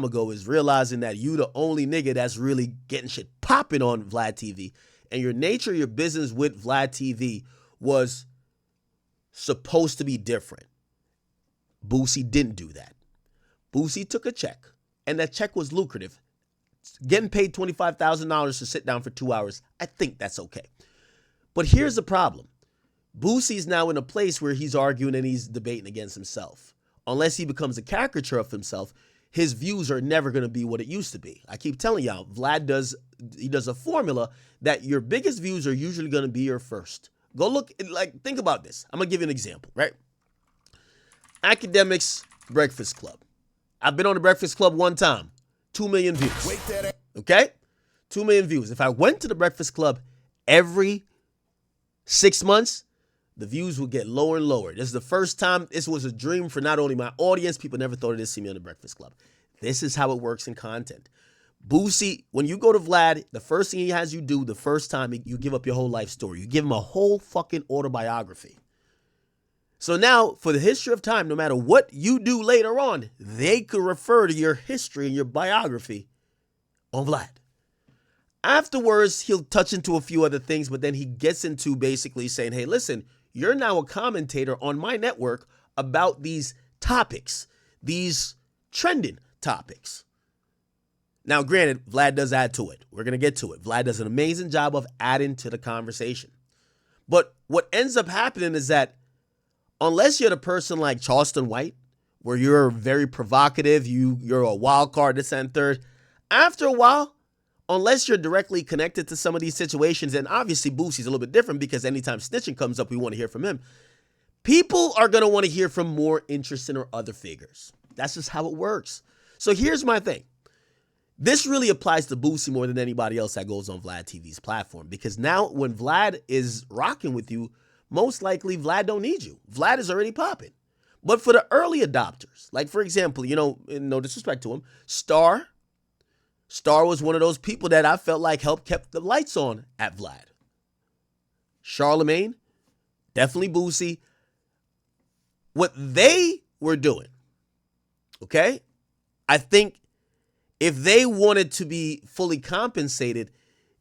ago is realizing that you the only nigga that's really getting shit popping on Vlad TV, and your nature, your business with Vlad TV was supposed to be different. Boosie didn't do that. Boosie took a check, and that check was lucrative. Getting paid $25,000 to sit down for 2 hours, I think that's okay. But here's the problem. Boosie's now in a place where he's arguing and he's debating against himself. Unless he becomes a caricature of himself, his views are never going to be what it used to be. I keep telling y'all, Vlad does a formula that your biggest views are usually going to be your first. Go look, like, think about this. I'm going to give you an example, right? Akademiks Breakfast Club. I've been on the Breakfast Club one time. 2 million views. Okay? 2 million views. If I went to the Breakfast Club every 6 months, the views would get lower and lower. This is the first time. This was a dream for not only my audience, people never thought of this, see me on the Breakfast Club. This is how it works in content. Boosie, when you go to Vlad, the first thing he has you do the first time, you give up your whole life story. You give him a whole fucking autobiography. So now, for the history of time, no matter what you do later on, they could refer to your history and your biography on Vlad. Afterwards, he'll touch into a few other things, but then he gets into basically saying, hey, listen, you're now a commentator on my network about these topics, these trending topics. Now, granted, Vlad does add to it. We're going to get to it. Vlad does an amazing job of adding to the conversation. But what ends up happening is that unless you're the person like Charleston White, where you're very provocative, you're a wild card, this and third, after a while, unless you're directly connected to some of these situations, and obviously Boosie's a little bit different because anytime snitching comes up, we want to hear from him. People are going to want to hear from more interesting or other figures. That's just how it works. So here's my thing. This really applies to Boosie more than anybody else that goes on Vlad TV's platform, because now when Vlad is rocking with you, most likely Vlad don't need you. Vlad is already popping. But for the early adopters, like for example, no disrespect to him, Star was one of those people that I felt like helped kept the lights on at Vlad. Charlemagne, definitely Boosie. What they were doing, okay? I think if they wanted to be fully compensated,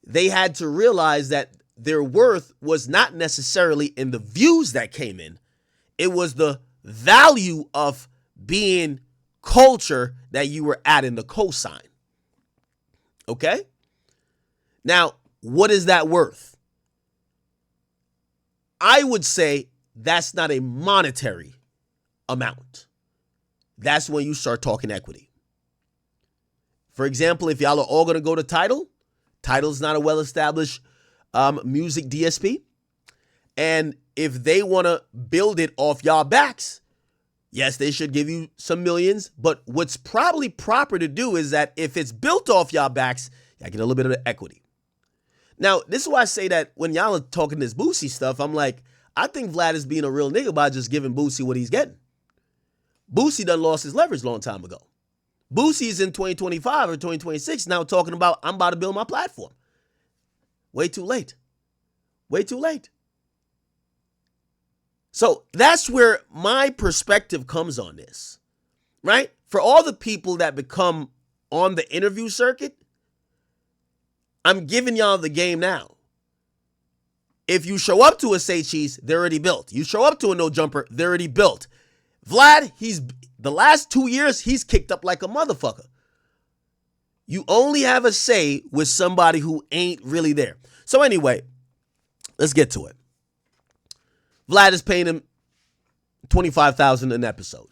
they had to realize that their worth was not necessarily in the views that came in. It was the value of being culture that you were adding the cosign. Okay? Now, what is that worth? I would say that's not a monetary amount. That's when you start talking equity. For example, if y'all are all going to go to Tidal's not a well-established music DSP. And if they want to build it off y'all backs, yes, they should give you some millions. But what's probably proper to do is that if it's built off y'all backs, y'all get a little bit of the equity. Now, this is why I say that when y'all are talking this Boosie stuff, I'm like, I think Vlad is being a real nigga by just giving Boosie what he's getting. Boosie done lost his leverage a long time ago. Boosie's in 2025 or 2026 now talking about, I'm about to build my platform. Way too late. Way too late. So that's where my perspective comes on this, right? For all the people that become on the interview circuit, I'm giving y'all the game now. If you show up to a Say Cheese, they're already built. You show up to a No Jumper, they're already built. Vlad, the last 2 years, he's kicked up like a motherfucker. You only have a say with somebody who ain't really there. So anyway, let's get to it. Vlad is paying him $25,000 an episode.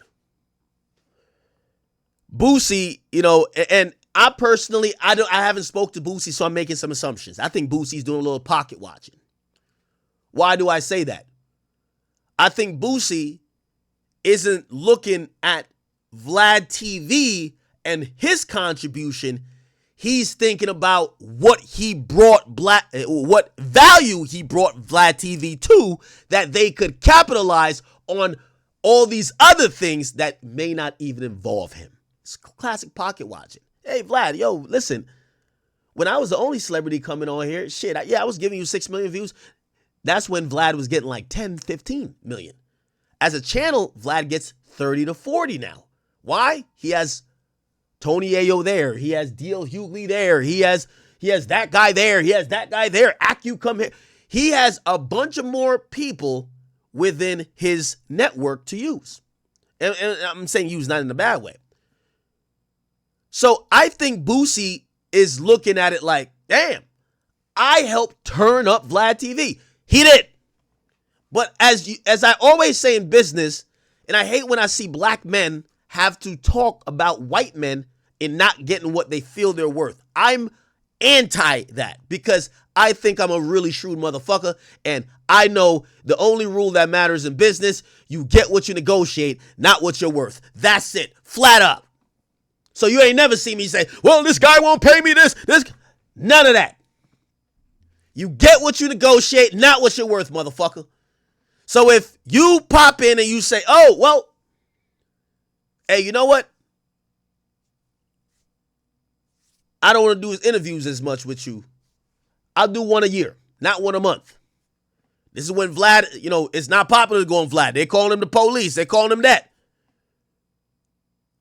Boosie, and I personally, I haven't spoke to Boosie, so I'm making some assumptions. I think Boosie's doing a little pocket watching. Why do I say that? I think Boosie isn't looking at Vlad TV and his contribution. He's thinking about what what value he brought Vlad TV to, that they could capitalize on all these other things that may not even involve him. It's classic pocket watching. Hey, Vlad, yo, listen, when I was the only celebrity coming on here, I was giving you 6 million views. That's when Vlad was getting like 10, 15 million. As a channel, Vlad gets 30 to 40 now. Why? He has Tony Ayo there. He has D.L. Hughley there. He has that guy there. He has that guy there. Acu come here. He has a bunch of more people within his network to use. And I'm saying use not in a bad way. So I think Boosie is looking at it like, damn, I helped turn up Vlad TV. He did. But as I always say in business, and I hate when I see black men have to talk about white men and not getting what they feel they're worth. I'm anti that because I think I'm a really shrewd motherfucker, and I know the only rule that matters in business, you get what you negotiate, not what you're worth. That's it. Flat up. So you ain't never seen me say, well, this guy won't pay me this. None of that. You get what you negotiate, not what you're worth, motherfucker. So if you pop in and you say, oh, well, hey, you know what? I don't want to do interviews as much with you. I'll do one a year, not one a month. This is when Vlad, it's not popular to go on Vlad. They calling him the police. They calling him that.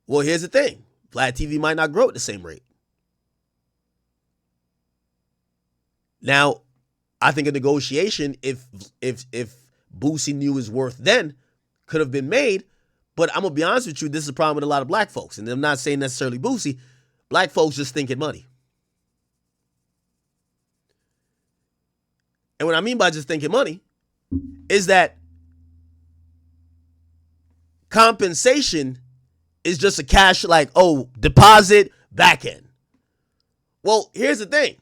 Well, here's the thing. Vlad TV might not grow at the same rate. Now, I think a negotiation, if Boosie knew his worth then, could have been made. But I'm going to be honest with you, this is a problem with a lot of black folks. And I'm not saying necessarily Boosie. Black folks just thinking money. And what I mean by just thinking money is that compensation is just a cash like, oh, deposit, back end. Well, here's the thing.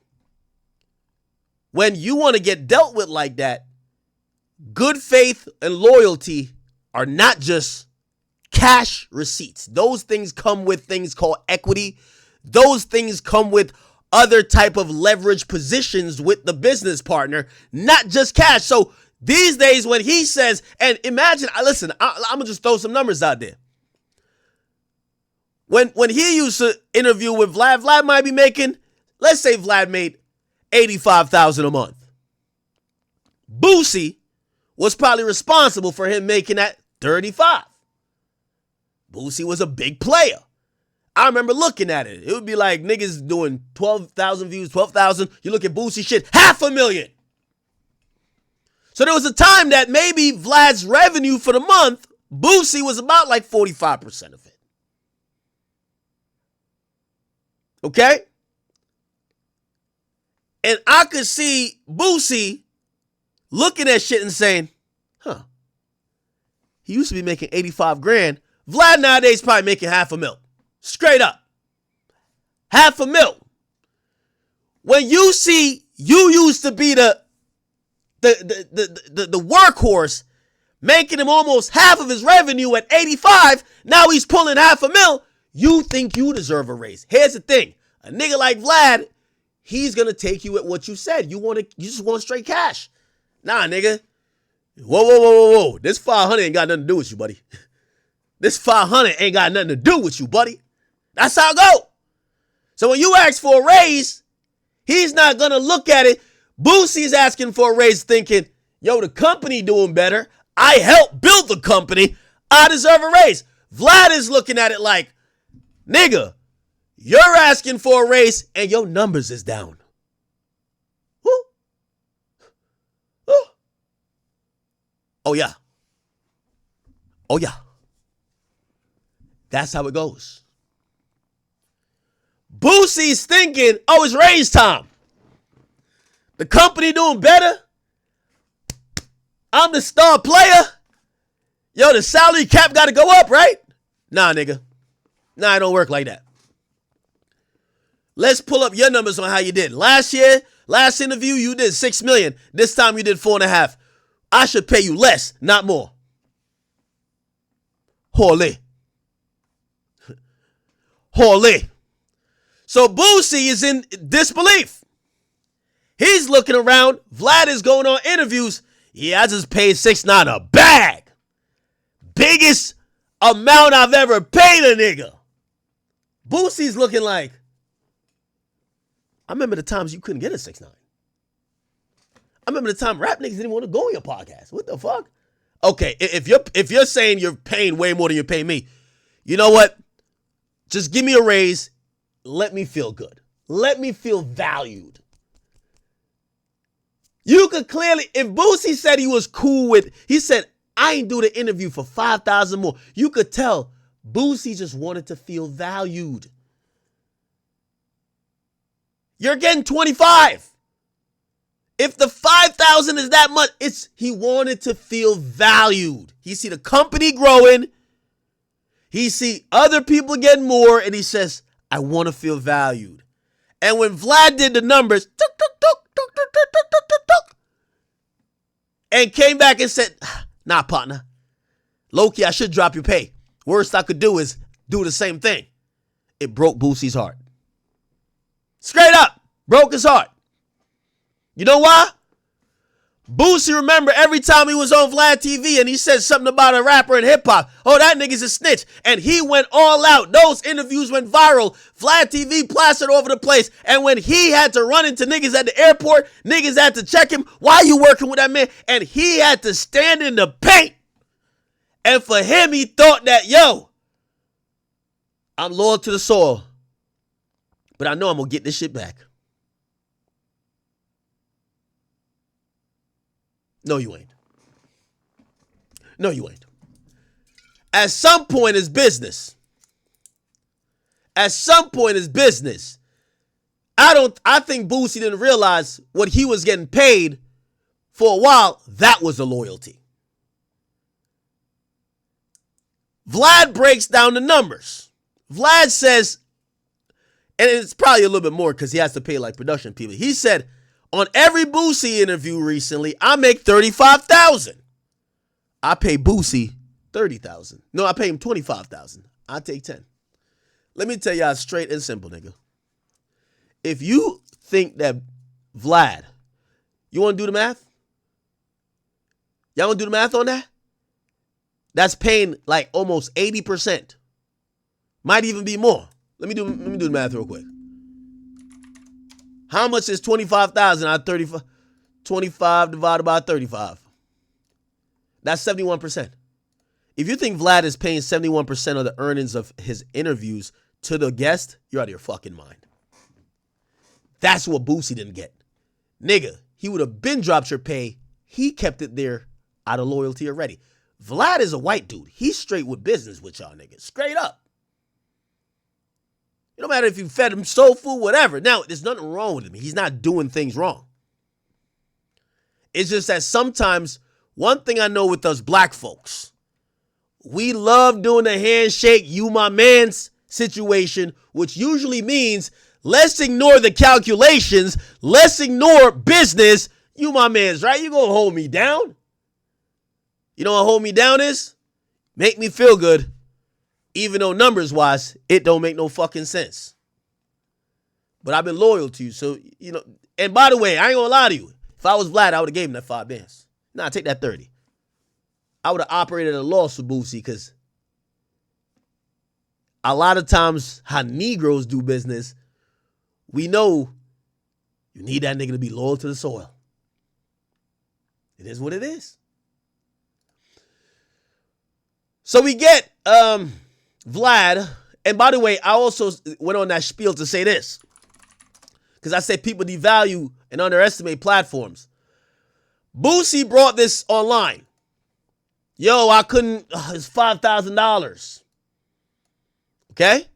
When you want to get dealt with like that, good faith and loyalty are not just cash receipts. Those things come with things called equity. Those things come with other type of leverage positions with the business partner, not just cash. So these days when he says, and imagine, listen, I'm going to just throw some numbers out there. When he used to interview with Vlad might be making, let's say Vlad made $85,000 a month. Boosie was probably responsible for him making that 35. Boosie was a big player. I remember looking at it. It would be like niggas doing 12,000 views, 12,000. You look at Boosie shit, 500,000. So there was a time that maybe Vlad's revenue for the month, Boosie was about like 45% of it. Okay? And I could see Boosie looking at shit and saying, he used to be making 85 grand. Vlad nowadays probably making $500,000. Straight up. $500,000. When you see you used to be the workhorse, making him almost half of his revenue at 85, now he's pulling $500,000, you think you deserve a raise. Here's the thing. A nigga like Vlad, he's gonna take you at what you said. You just want straight cash. Nah, nigga. Whoa. This 500 ain't got nothing to do with you, buddy. This 500 ain't got nothing to do with you, buddy. That's how it go. So when you ask for a raise, he's not going to look at it. Boosie's asking for a raise thinking, yo, the company doing better. I helped build the company. I deserve a raise. Vlad is looking at it like, nigga, you're asking for a raise and your numbers is down. Woo. Woo. Oh, yeah. Oh, yeah. That's how it goes. Boosie's thinking, oh, it's raise time. The company doing better. I'm the star player. Yo, the salary cap got to go up, right? Nah, nigga. Nah, it don't work like that. Let's pull up your numbers on how you did. Last year, last interview, you did $6 million. This time you did 4.5. I should pay you less, not more. Holy. Holy. So Boosie is in disbelief. He's looking around. Vlad is going on interviews. Yeah, I just paid 6.9 a bag. Biggest amount I've ever paid a nigga. Boosie's looking like, I remember the times you couldn't get a 6.9. I remember the time rap niggas didn't want to go on your podcast. What the fuck? Okay, if you're saying you're paying way more than you're paying me, you know what? Just give me a raise let me feel good. Let me feel valued. You could clearly, if Boosie said he was cool with, he said, I ain't do the interview for 5,000 more. You could tell Boosie just wanted to feel valued. You're getting 25. If the 5,000 is that much, he wanted to feel valued. He see the company growing. He see other people getting more, and he says, I want to feel valued. And when Vlad did the numbers, and came back and said, nah, partner. Low-key, I should drop your pay. Worst I could do is do the same thing. It broke Boosie's heart. Straight up, broke his heart. You know why? Boosie, remember, every time he was on Vlad TV and he said something about a rapper in hip-hop, oh, that nigga's a snitch. And he went all out. Those interviews went viral. Vlad TV plastered over the place. And when he had to run into niggas at the airport, niggas had to check him. Why are you working with that man? And he had to stand in the paint. And for him, he thought that, yo, I'm loyal to the soil, but I know I'm going to get this shit back. No, you ain't. No, you ain't. At some point, it's business. At some point, it's business. I think Boosie didn't realize what he was getting paid for a while. That was the loyalty. Vlad breaks down the numbers. Vlad says, and it's probably a little bit more because he has to pay like production people. He said, on every Boosie interview recently, I make $35,000. I pay Boosie $30,000. No, I pay him $25,000. I take 10. Let me tell y'all straight and simple, nigga. If you think that Vlad, you want to do the math? Y'all want to do the math on that? That's paying like almost 80%. Might even be more. Let me do the math real quick. How much is 25,000 out of 35? 25 divided by 35. That's 71%. If you think Vlad is paying 71% of the earnings of his interviews to the guest, you're out of your fucking mind. That's what Boosie didn't get. Nigga, he would have been dropped your pay. He kept it there out of loyalty already. Vlad is a white dude. He's straight with business with y'all niggas. Straight up. It don't matter if you fed him soul food, whatever. Now, there's nothing wrong with him. He's not doing things wrong. It's just that sometimes, one thing I know with us black folks, we love doing the handshake, you my man's situation, which usually means let's ignore the calculations, let's ignore business, you my man's, right? You gonna hold me down? You know what hold me down is? Make me feel good. Even though numbers-wise, it don't make no fucking sense. But I've been loyal to you, so, you know. And by the way, I ain't gonna lie to you. If I was Vlad, I would have gave him that 5 bands. Nah, take that 30. I would have operated a loss for Boosie, because a lot of times how Negroes do business, we know you need that nigga to be loyal to the soil. It is what it is. So we get Vlad, and by the way, I also went on that spiel to say this, because I said people devalue and underestimate platforms. Boosie brought this online. Yo, I couldn't, it's $5,000. Okay?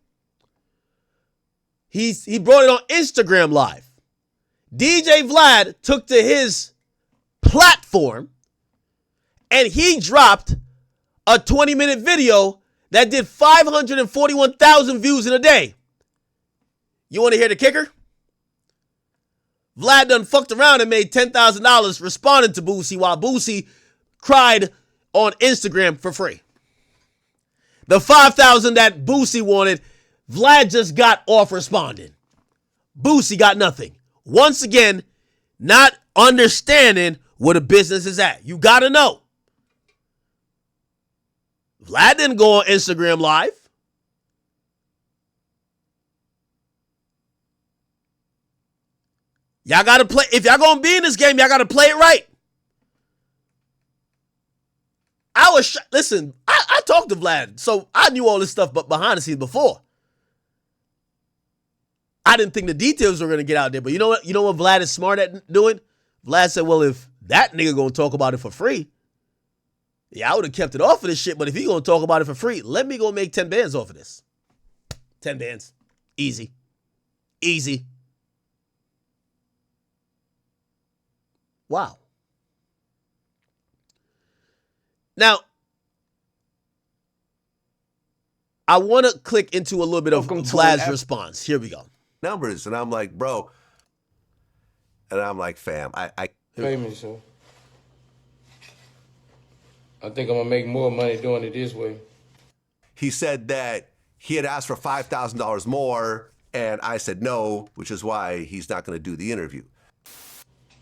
He brought it on Instagram Live. DJ Vlad took to his platform and he dropped a 20-minute video that did 541,000 views in a day. You want to hear the kicker? Vlad done fucked around and made $10,000 responding to Boosie while Boosie cried on Instagram for free. The 5,000 that Boosie wanted, Vlad just got off responding. Boosie got nothing. Once again, not understanding where the business is at. You got to know. Vlad didn't go on Instagram Live. Y'all got to play. If y'all going to be in this game, y'all got to play it right. Listen, I talked to Vlad, so I knew all this stuff but behind the scenes before. I didn't think the details were going to get out there. But you know what? You know what Vlad is smart at doing? Vlad said, well, if that nigga going to talk about it for free, yeah, I would have kept it off of this shit. But if he going to talk about it for free, let me go make 10 bands off of this. 10 bands. Easy. Easy. Wow. Now, I want to click into a little bit of Vlad's response. Here we go. Numbers. And I'm like, bro. And I'm like, fam, I pay me, so I think I'm going to make more money doing it this way. He said that he had asked for $5,000 more, and I said no, which is why he's not going to do the interview.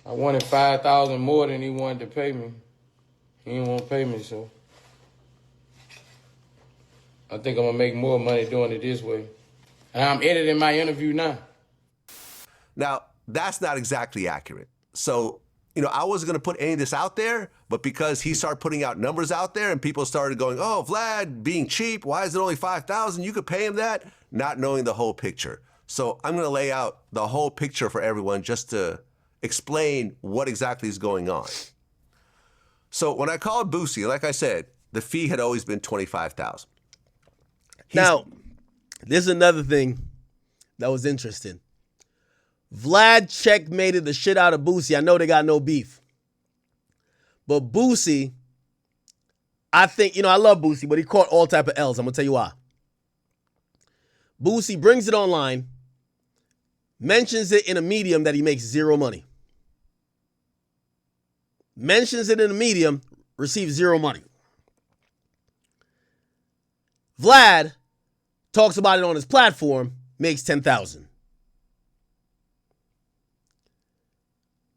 I wanted $5,000 more than he wanted to pay me. He didn't want to pay me, so I think I'm going to make more money doing it this way. And I'm editing my interview now. Now, that's not exactly accurate. So, you know, I wasn't going to put any of this out there, but because he started putting out numbers out there and people started going, oh, Vlad being cheap, why is it only $5,000? You could pay him that, not knowing the whole picture. So I'm going to lay out the whole picture for everyone just to explain what exactly is going on. So when I called Boosie, like I said, the fee had always been $25,000. Now, there's another thing that was interesting. Vlad checkmated the shit out of Boosie. I know they got no beef. But Boosie, I think, you know, I love Boosie, but he caught all type of L's. I'm going to tell you why. Boosie brings it online, mentions it in a medium that he makes zero money. Mentions it in a medium, receives zero money. Vlad talks about it on his platform, makes $10,000.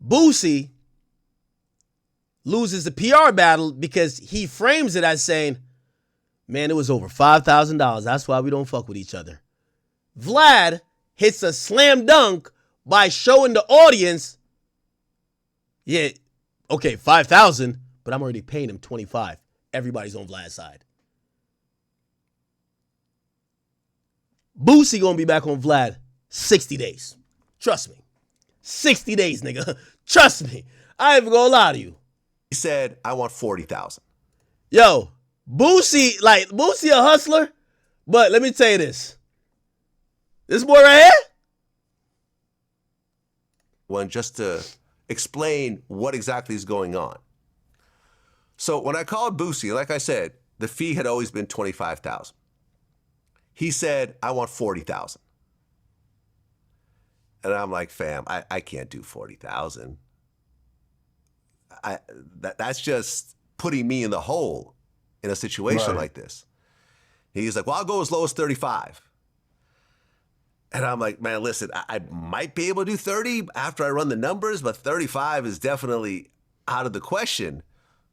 Boosie loses the PR battle because he frames it as saying, man, it was over $5,000. That's why we don't fuck with each other. Vlad hits a slam dunk by showing the audience, yeah, okay, $5,000, but I'm already paying him $25,000. Everybody's on Vlad's side. Boosie gonna be back on Vlad 60 days. Trust me. 60 days, nigga. Trust me. I ain't even gonna lie to you. He said, I want $40,000. Yo, Boosie a hustler, but let me tell you this. This boy right here? One, just to explain what exactly is going on. So when I called Boosie, like I said, the fee had always been $25,000. He said, I want $40,000. And I'm like, fam, I can't do $40,000. That's just putting me in the hole in a situation like this. He's like, well, I'll go as low as 35. And I'm like, man, listen, I might be able to do 30 after I run the numbers, but 35 is definitely out of the question.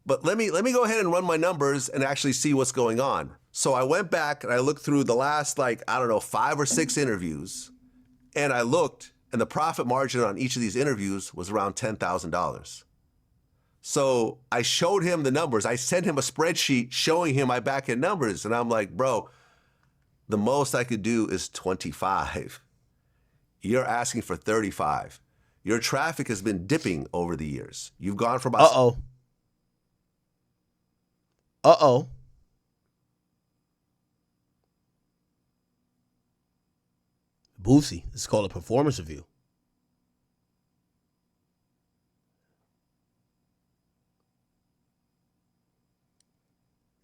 But let me go ahead and run my numbers and actually see what's going on. So I went back and I looked through the last, 5 or 6 interviews, and I looked, and the profit margin on each of these interviews was around $10,000. So I showed him the numbers. I sent him a spreadsheet showing him my back-end numbers, and I'm like, bro, the most I could do is 25. You're asking for 35. Your traffic has been dipping over the years. You've gone from about... Uh-oh. Boosie, it's called a performance review.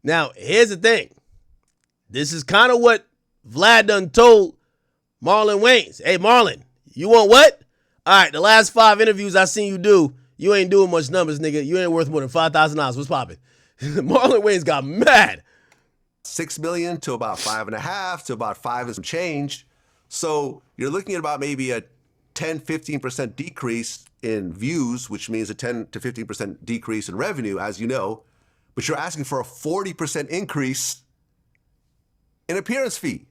Now, here's the thing. This is kind of what Vlad done told Marlon Wayans. Hey, Marlon, you want what? All right, the last 5 interviews I seen you do, you ain't doing much numbers, nigga. You ain't worth more than $5,000. What's poppin'? Marlon Wayans got mad. 6 million to about 5.5 to about 5 and some change. So you're looking at about maybe a 10-15% decrease in views, which means a 10 to 15% decrease in revenue, as you know, but you're asking for a 40% increase in appearance fee.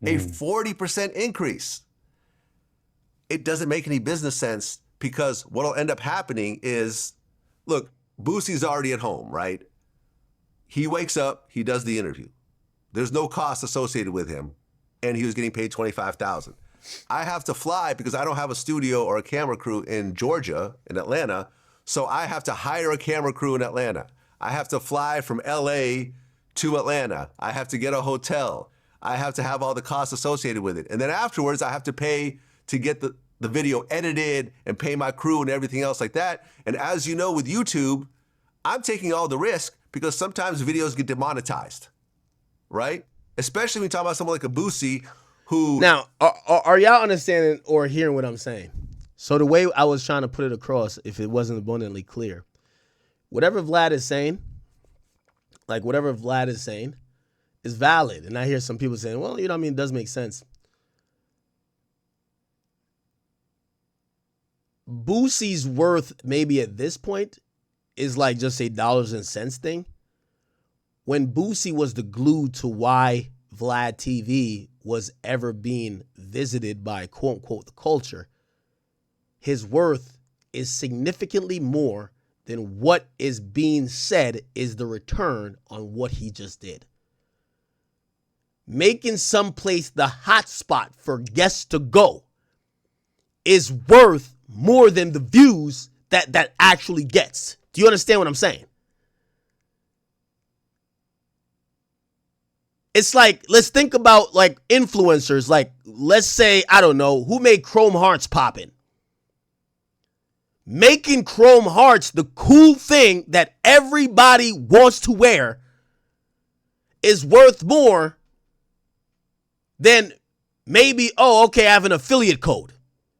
A 40% increase. It doesn't make any business sense, because what'll end up happening is, look, Boosie's already at home, right? He wakes up, he does the interview. There's no cost associated with him, and he was getting paid $25,000. I have to fly because I don't have a studio or a camera crew in Georgia, in Atlanta. So I have to hire a camera crew in Atlanta. I have to fly from LA to Atlanta. I have to get a hotel. I have to have all the costs associated with it. And then afterwards, I have to pay to get the video edited and pay my crew and everything else like that. And as you know, with YouTube, I'm taking all the risk because sometimes videos get demonetized, right? Especially when you talk about someone like a Boosie who... Now, are y'all understanding or hearing what I'm saying? So the way I was trying to put it across, if it wasn't abundantly clear, whatever Vlad is saying, is valid. And I hear some people saying, well, you know what I mean? It does make sense. Boosie's worth maybe at this point is like just a dollars and cents thing. When Boosie was the glue to why Vlad TV was ever being visited by quote unquote the culture, his worth is significantly more than what is being said is the return on what he just did. Making someplace the hot spot for guests to go is worth more than the views that actually gets. Do you understand what I'm saying? It's like, let's think about like influencers. Like, let's say, I don't know, who made Chrome Hearts poppin'? Making Chrome Hearts the cool thing that everybody wants to wear is worth more than maybe, oh, okay, I have an affiliate code.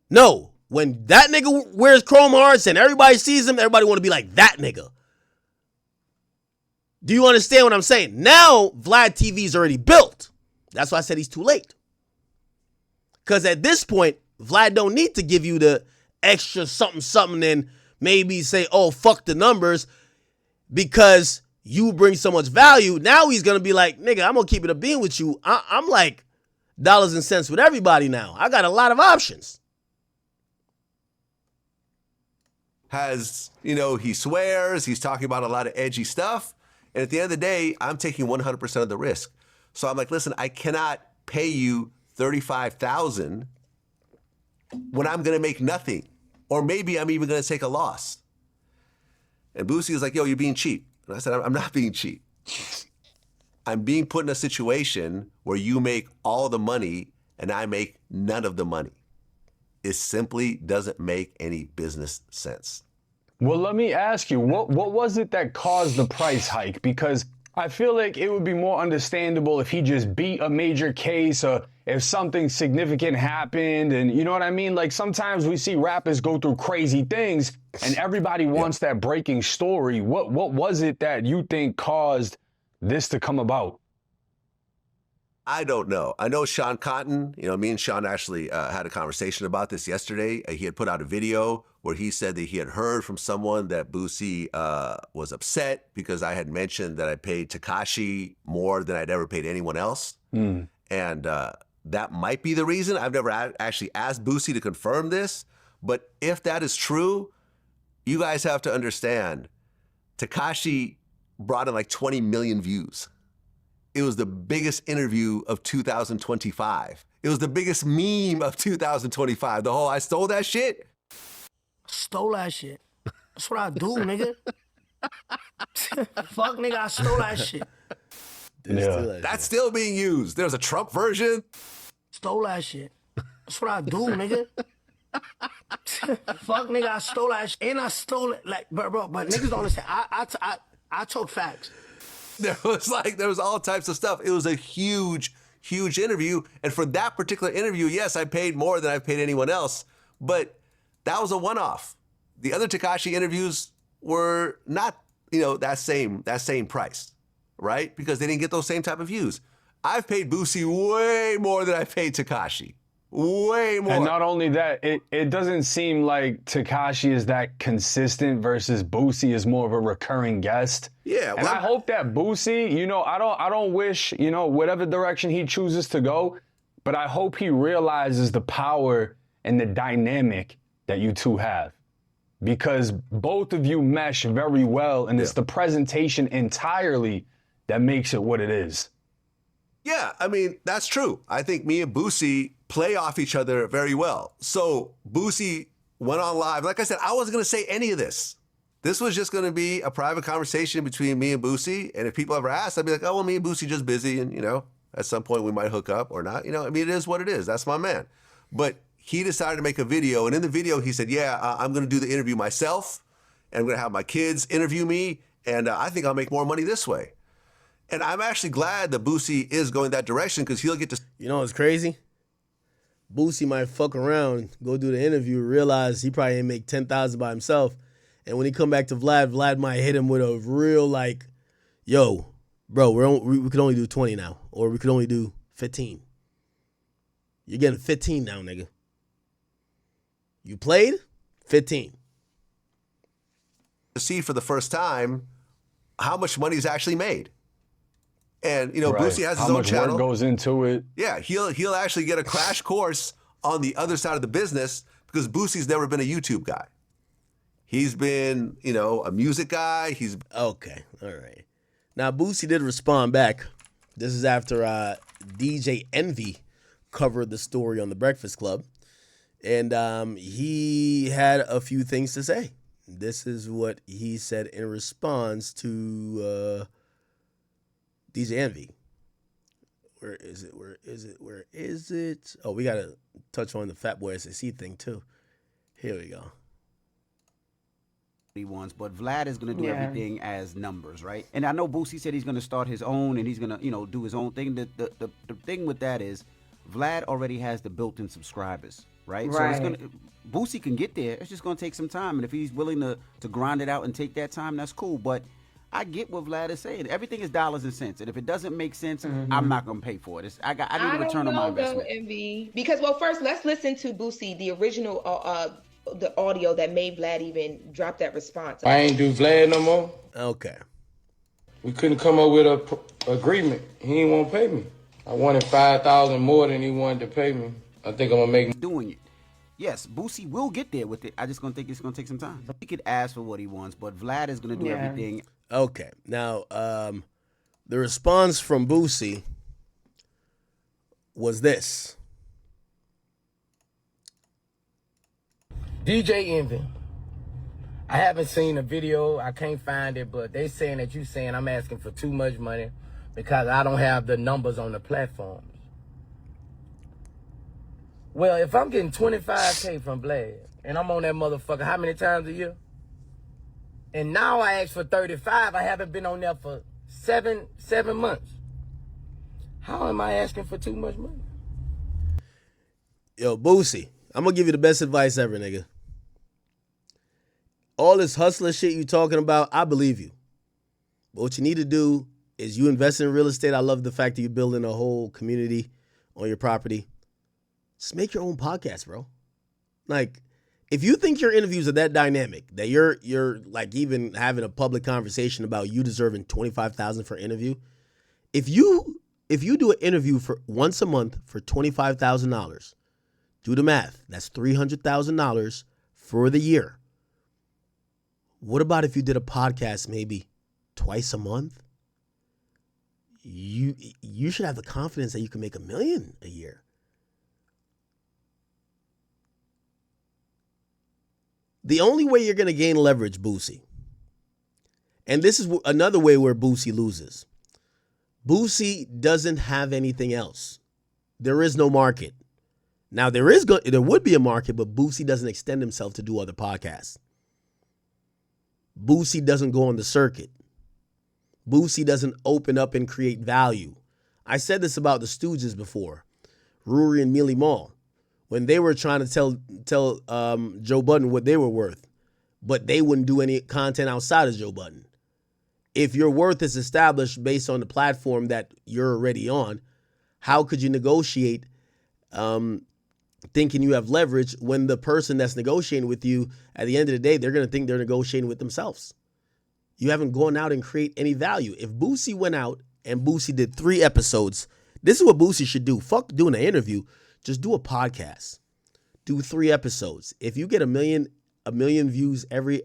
No, when that nigga wears Chrome Hearts and everybody sees him, everybody want to be like that nigga. Do you understand what I'm saying? Now, Vlad TV is already built. That's why I said he's too late. Because at this point, Vlad don't need to give you the extra something and maybe say, oh, fuck the numbers because you bring so much value. Now he's going to be like, nigga, I'm going to keep it a bean with you. I'm like dollars and cents with everybody now. I got a lot of options. He swears, he's talking about a lot of edgy stuff. And at the end of the day, I'm taking 100% of the risk. So I'm like, listen, I cannot pay you $35,000 when I'm going to make nothing. Or maybe I'm even going to take a loss. And Boosie was like, yo, you're being cheap. And I said, I'm not being cheap. I'm being put in a situation where you make all the money and I make none of the money. It simply doesn't make any business sense. Well, let me ask you, what was it that caused the price hike? Because I feel like it would be more understandable if he just beat a major case or if something significant happened. And you know what I mean? Like sometimes we see rappers go through crazy things and everybody wants that breaking story. What was it that you think caused this to come about? I don't know. I know Sean Cotton, me and Sean actually had a conversation about this yesterday. He had put out a video where he said that he had heard from someone that Boosie was upset because I had mentioned that I paid Tekashi more than I'd ever paid anyone else. And that might be the reason. I've never actually asked Boosie to confirm this. But if that is true, you guys have to understand, Tekashi brought in like 20 million views. It was the biggest interview of 2025. It was the biggest meme of 2025. The whole, I stole that shit. Stole that shit. That's what I do, nigga. Fuck, nigga, I stole that shit. That's still being used. There's a Trump version. Stole that shit. That's what I do, nigga. Fuck, nigga, I stole that shit. And I stole it. Like, bro, but niggas don't understand. I talk facts. There was all types of stuff. It was a huge interview. And for that particular interview, yes, I paid more than I've paid anyone else. But that was a one-off. The other Tekashi interviews were not, that same price, right? Because they didn't get those same type of views. I've paid Boosie way more than I paid Tekashi. Way more. And not only that, it doesn't seem like Tekashi is that consistent versus Boosie is more of a recurring guest. Yeah. And I hope that Boosie, I don't wish, whatever direction he chooses to go, but I hope he realizes the power and the dynamic that you two have. Because both of you mesh very well, and it's the presentation entirely that makes it what it is. Yeah, I mean, that's true. I think me and Boosie play off each other very well. So Boosie went on live. Like I said, I wasn't going to say any of this. This was just going to be a private conversation between me and Boosie. And if people ever asked, I'd be like, oh, well, me and Boosie just busy. And, you know, at some point we might hook up or not. You know, I mean, it is what it is. That's my man. But he decided to make a video. And in the video, he said, yeah, I'm going to do the interview myself. And I'm going to have my kids interview me. And I think I'll make more money this way. And I'm actually glad that Boosie is going that direction because he'll get to... You know what's crazy? Boosie might fuck around, go do the interview, realize he probably ain't make 10,000 by himself. And when he come back to Vlad might hit him with a real like, yo, bro, we could only do 20 now. Or we could only do 15. You're getting 15 now, nigga. You played? 15. see for the first time how much money is actually made. And, you know, Right. Boosie has his How own much channel. work goes into it. Yeah, he'll actually get a crash course on the other side of the business because Boosie's never been a YouTube guy. He's been, you know, a music guy. He's Okay, all right. Now, Boosie did respond back. This is after DJ Envy covered the story on The Breakfast Club. And he had a few things to say. This is what he said in response to DJ Envy. Where is it? Oh, we got to touch on the Fat Boy SEC thing, too. Here we go. He wants, but Vlad is going to do everything as numbers, right? And I know Boosie said he's going to start his own and he's going to, you know, do his own thing. The thing with that is Vlad already has the built-in subscribers, right? So it's going to, Boosie can get there. It's just going to take some time. And if he's willing to grind it out and take that time, that's cool. But I get what Vlad is saying. Everything is dollars and cents. And if it doesn't make sense, I'm not going to pay for it. I need a return on my investment. Envy. Because, well, first, let's listen to Boosie, the original the audio that made Vlad even drop that response. I ain't do Vlad no more. Okay. We couldn't come up with a agreement. He ain't want to pay me. I wanted $5,000 more than he wanted to pay me. I think I'm gonna make doing it. Yes, Boosie will get there with it. I just gonna think it's gonna take some time. He could ask for what he wants, but Vlad is gonna do everything. Okay. Now, the response from Boosie was this. DJ Envy. I haven't seen a video. I can't find it, but they saying that you saying I'm asking for too much money because I don't have the numbers on the platforms. Well, if I'm getting 25K from Vlad and I'm on that motherfucker how many times a year? And now I asked for 35. I haven't been on there for seven months. How am I asking for too much money? Yo, Boosie, I'm going to give you the best advice ever, nigga. All this hustler shit you talking about, I believe you. But what you need to do is you invest in real estate. I love the fact that you're building a whole community on your property. Just make your own podcast, bro. Like, if you think your interviews are that dynamic, that you're like even having a public conversation about you deserving $25,000 for an interview, if you do an interview for once a month for $25,000, do the math. That's $300,000 for the year. What about if you did a podcast maybe twice a month? You should have the confidence that you can make $1 million a year. The only way you're going to gain leverage, Boosie, and this is another way where Boosie loses. Boosie doesn't have anything else. There is no market. Now, there would be a market, but Boosie doesn't extend himself to do other podcasts. Boosie doesn't go on the circuit. Boosie doesn't open up and create value. I said this about the Stooges before, Rory and Mealy Mall, when they were trying to tell Joe Budden what they were worth, but they wouldn't do any content outside of Joe Budden. If your worth is established based on the platform that you're already on, how could you negotiate thinking you have leverage when the person that's negotiating with you, at the end of the day, they're going to think they're negotiating with themselves? You haven't gone out and create any value. If Boosie went out and Boosie did 3 episodes, this is what Boosie should do. Fuck doing an interview. Just do a podcast. Do 3 episodes. If you get a million views every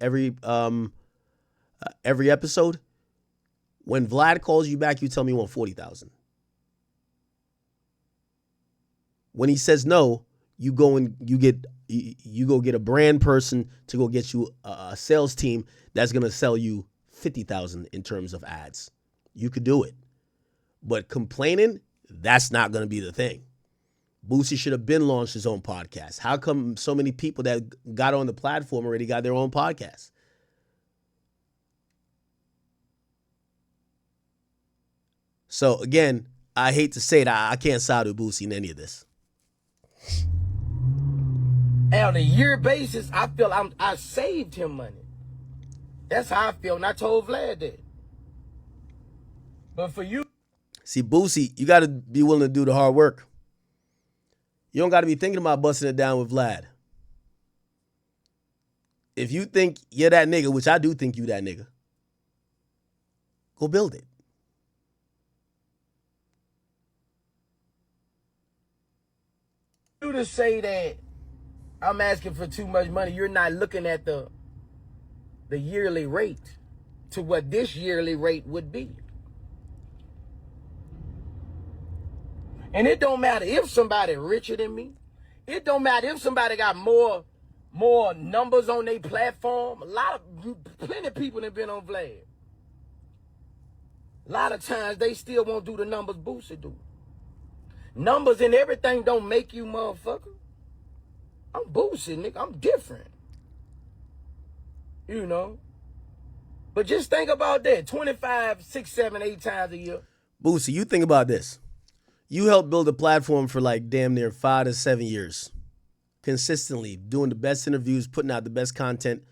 episode, when Vlad calls you back, you tell me you want 40,000. When he says no, you go get a brand person to go get you a sales team that's gonna sell you 50,000 in terms of ads. You could do it, but complaining, that's not gonna be the thing. Boosie should have been launched his own podcast. How come so many people that got on the platform already got their own podcast? So again, I hate to say that I can't side with Boosie in any of this. And on a year basis, I feel I saved him money. That's how I feel, and I told Vlad that. But for you, see, Boosie, you got to be willing to do the hard work. You don't got to be thinking about busting it down with Vlad. If you think you're that nigga, which I do think you that nigga, go build it. You to say that I'm asking for too much money, you're not looking at the yearly rate to what this yearly rate would be. And it don't matter if somebody richer than me. It don't matter if somebody got more numbers on their platform. Plenty of people that been on Vlad. A lot of times they still won't do the numbers Boosie do. Numbers and everything don't make you motherfucker. I'm Boosie, nigga. I'm different. You know? But just think about that. 25, 6, 7, 8 times a year. Boosie, you think about this. You helped build a platform for like damn near 5 to 7 years. Consistently doing the best interviews, putting out the best content.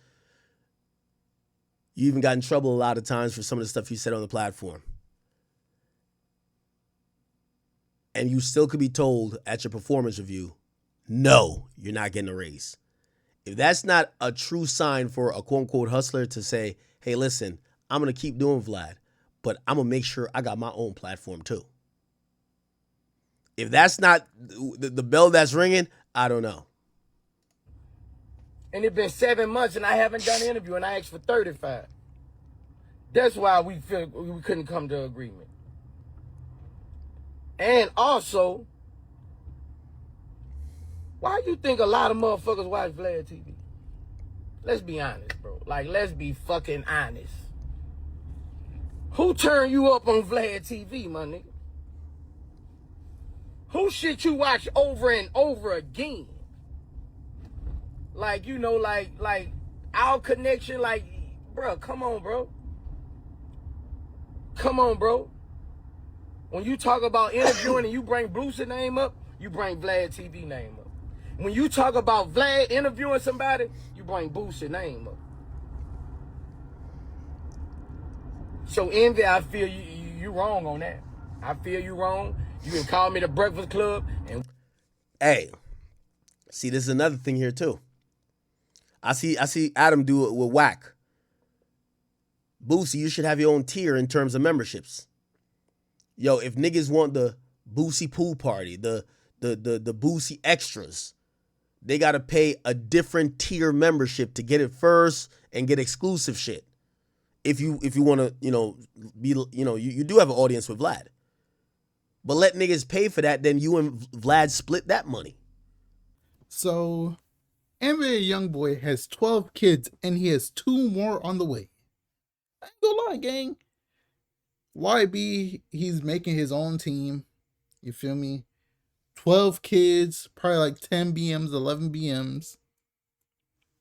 You even got in trouble a lot of times for some of the stuff you said on the platform. And you still could be told at your performance review, no, you're not getting a raise. If that's not a true sign for a quote-unquote hustler to say, hey, listen, I'm going to keep doing Vlad, but I'm going to make sure I got my own platform too. If that's not the bell that's ringing, I don't know. And it's been 7 months and I haven't done an interview and I asked for 35. That's why we feel we couldn't come to agreement. And also, why you think a lot of motherfuckers watch Vlad TV? Let's be honest, bro. Like, let's be fucking honest. Who turned you up on Vlad TV, my nigga? Who shit you watch over and over again? Like, you know, like our connection, like, bro, come on, bro. Come on, bro. When you talk about interviewing and you bring Boosie name up, you bring Vlad TV name up. When you talk about Vlad interviewing somebody, you bring Boosie name up. So Envy, I feel you wrong on that. I feel you wrong. You can call me the Breakfast Club. And hey, see, this is another thing here too. I see Adam do it with Whack. Boosie, you should have your own tier in terms of memberships. Yo, if niggas want the Boosie pool party, the Boosie extras, they gotta pay a different tier membership to get it first and get exclusive shit. If you want to, you do have an audience with Vlad. But let niggas pay for that, then you and Vlad split that money. So, NBA YoungBoy has 12 kids and he has 2 more on the way. I ain't gonna lie, gang. YB, he's making his own team. You feel me? 12 kids, probably like 10 BMs, 11 BMs.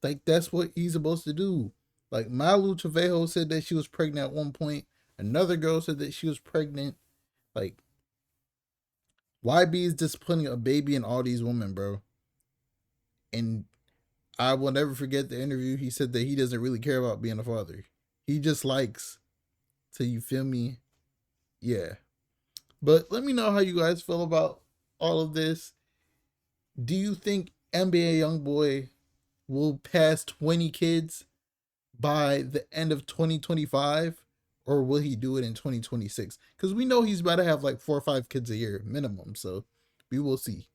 Like, that's what he's supposed to do. Like, Malu Trevejo said that she was pregnant at one point. Another girl said that she was pregnant. Like, YB is disciplining a baby and all these women, bro. And I will never forget the interview. He said that he doesn't really care about being a father. He just likes to, you feel me? Yeah. But let me know how you guys feel about all of this. Do you think NBA YoungBoy will pass 20 kids by the end of 2025? Or will he do it in 2026? Because we know he's about to have like 4 or 5 kids a year minimum. So we will see.